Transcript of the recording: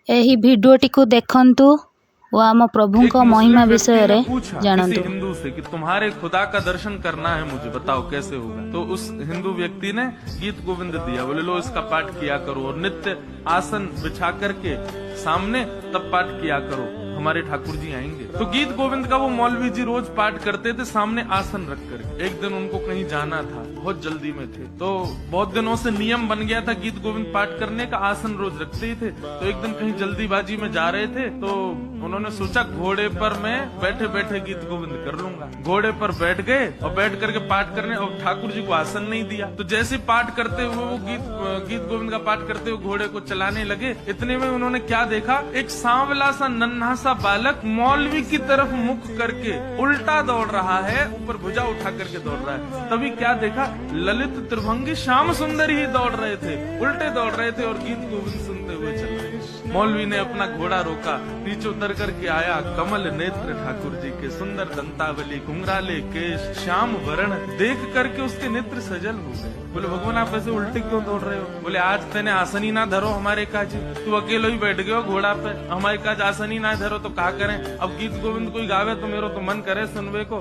एही भिडियोटी को देखंतु व आम प्रभु एक महिमा मुस्लिम विषय व्यक्ति ने रे पूछा जानतु। किसी हिंदू से कि तुम्हारे खुदा का दर्शन करना है मुझे, बताओ कैसे होगा। तो उस हिंदू व्यक्ति ने गीत गोविंद दिया, बोले लो इसका पाठ किया करो और नित्य आसन बिछा करके सामने तब पाठ किया करो, हमारे ठाकुर जी आएंगे। तो गीत गोविंद का वो मौलवी जी रोज पाठ करते थे सामने आसन रख कर। एक दिन उनको कहीं जाना था, बहुत जल्दी में थे, तो बहुत दिनों से नियम बन गया था गीत गोविंद पाठ करने का, आसन रोज रखते ही थे। तो एक दिन कहीं जल्दीबाजी में जा रहे थे, तो उन्होंने सोचा घोड़े पर मैं बैठे बैठे गीत गोविंद कर लूंगा। घोड़े पर बैठ गए और बैठ करके पाठ करने, और ठाकुर जी को आसन नहीं दिया। तो जैसे पाठ करते हुए वो गीत गोविंद का पाठ करते हुए घोड़े को चलाने लगे, इतने में उन्होंने क्या देखा, एक सांवला सा नन्हा सा बालक मौलवी की तरफ मुख करके उल्टा दौड़ रहा है, ऊपर भुजा उठा करके दौड़ रहा है। तभी क्या देखा, ललित त्रिभंगी श्याम सुंदर ही दौड़ रहे थे, उल्टे दौड़ रहे थे और गीत गोविंद सुनते हुए चल रहे थे। मौलवी ने अपना घोड़ा रोका, नीचे उतर करके आया, कमल नेत्र ठाकुर जी के, सुंदर दंतावली, घुंघराले केश, श्याम वर्ण देख करके उसके नेत्र सजल हो गए। बोले भगवान आप ऐसे उल्टे क्यों दौड़ रहे हो? बोले आज तेने आसन ही ना धरो हमारे काज, तू अकेलो ही बैठ गयो घोड़ा पे, हमारे काज आसन ही ना धरो तो कहा करें। अब गीत गोविंद कोई गावे तो मेरो तो मन करे सुनवे को।